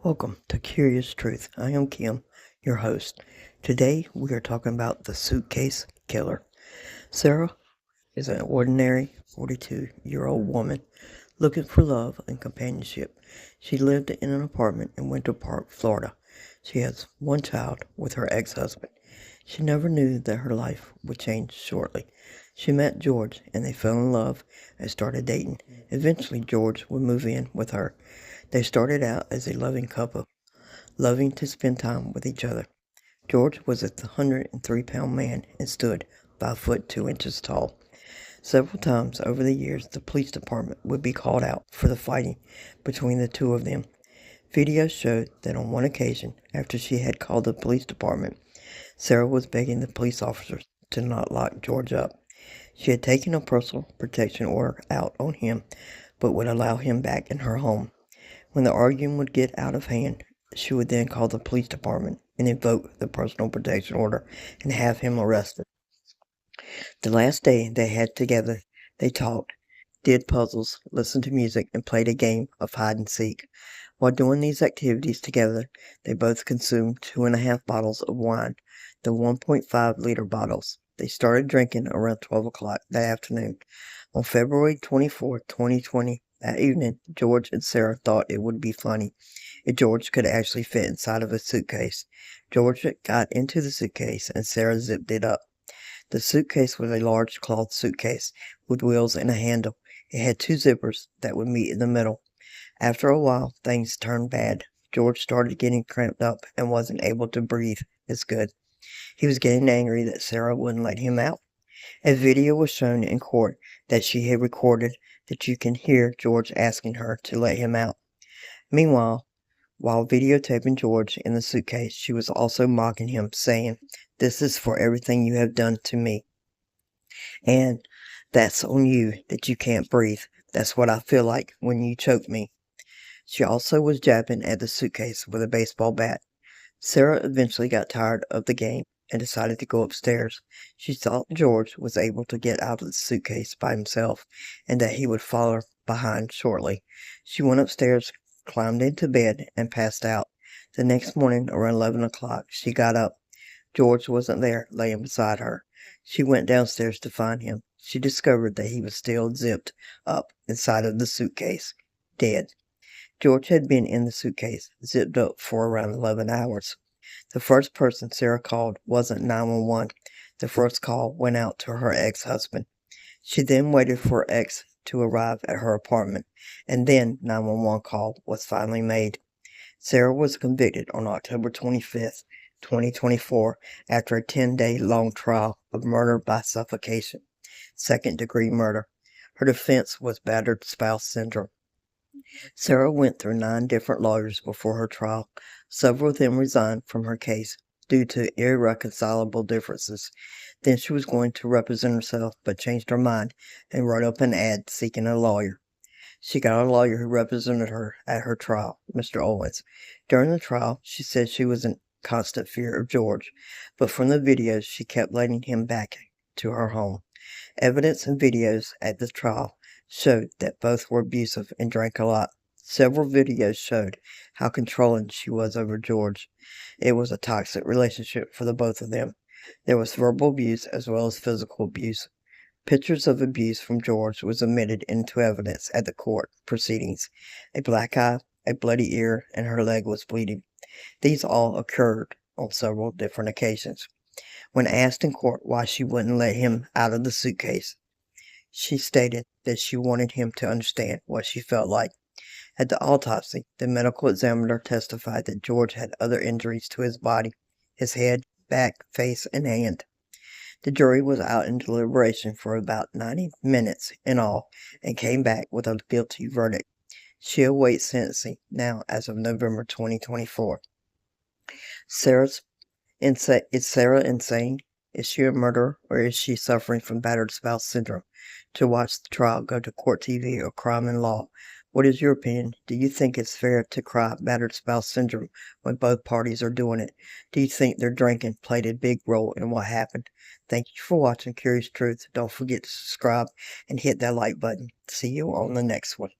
Welcome to Curious Truth. I am Kim, your host. Today we are talking about the Suitcase Killer. Sarah is an ordinary 42-year-old woman looking for love and companionship. She lived in an apartment in Winter Park, Florida. She has one child with her ex-husband. She never knew that her life would change shortly. She met George and they fell in love and started dating. Eventually George would move in with her. They started out as a loving couple, loving to spend time with each other. George was a 103-pound man and stood 5 foot 2 inches tall. Several times over the years, the police department would be called out for the fighting between the two of them. Videos showed that on one occasion, after she had called the police department, Sarah was begging the police officers to not lock George up. She had taken a personal protection order out on him, but would allow him back in her home. When the argument would get out of hand, she would then call the police department and invoke the personal protection order and have him arrested. The last day they had together, they talked, did puzzles, listened to music, and played a game of hide and seek. While doing these activities together, they both consumed 2.5 bottles of wine, the 1.5-liter bottles. They started drinking around 12 o'clock that afternoon. On February 24, 2020, that evening, George and Sarah thought it would be funny if George could actually fit inside of a suitcase. George got into the suitcase and Sarah zipped it up. The suitcase was a large cloth suitcase with wheels and a handle. It had 2 zippers that would meet in the middle. After a while, things turned bad. George started getting cramped up and wasn't able to breathe as good. He was getting angry that Sarah wouldn't let him out. A video was shown in court that she had recorded that you can hear George asking her to let him out. Meanwhile, while videotaping George in the suitcase, she was also mocking him, saying, "This is for everything you have done to me. And that's on you that you can't breathe. That's what I feel like when you choke me." She also was jabbing at the suitcase with a baseball bat. Sarah eventually got tired of the game and decided to go upstairs. She thought George was able to get out of the suitcase by himself and that he would follow her behind shortly. She went upstairs, climbed into bed, and passed out. The next morning, around 11 o'clock, she got up. George wasn't there, laying beside her. She went downstairs to find him. She discovered that he was still zipped up inside of the suitcase, dead. George had been in the suitcase, zipped up for around 11 hours. The first person Sarah called wasn't 911. The first call went out to her ex-husband. She then waited for her ex to arrive at her apartment, and then 911 call was finally made. Sarah was convicted on October 25th, 2024, after a 10-day long trial of murder by suffocation, second-degree murder. Her defense was battered spouse syndrome. Sarah went through 9 different lawyers before her trial. Several of them resigned from her case due to irreconcilable differences. Then she was going to represent herself but changed her mind and wrote up an ad seeking a lawyer. She got a lawyer who represented her at her trial, Mr. Owens. During the trial, she said she was in constant fear of George, but from the videos she kept letting him back to her home. Evidence and videos at the trial showed that both were abusive and drank a lot. Several videos showed how controlling she was over George. It was a toxic relationship for the both of them. There was verbal abuse as well as physical abuse. Pictures of abuse from George was admitted into evidence at the court proceedings. A black eye, a bloody ear, and her leg was bleeding. These all occurred on several different occasions. When asked in court why she wouldn't let him out of the suitcase, she stated that she wanted him to understand what she felt like. At the autopsy, the medical examiner testified that George had other injuries to his body, his head, back, face, and hand. The jury was out in deliberation for about 90 minutes in all and came back with a guilty verdict. She awaits sentencing now as of November 2024. Is Sarah insane? Is she a murderer, or is she suffering from battered spouse syndrome? To watch the trial, go to Court TV or Crime and Law. What is your opinion? Do you think it's fair to cry battered spouse syndrome when both parties are doing it? Do you think their drinking played a big role in what happened? Thank you for watching Curious Truth. Don't forget to subscribe and hit that like button. See you on the next one.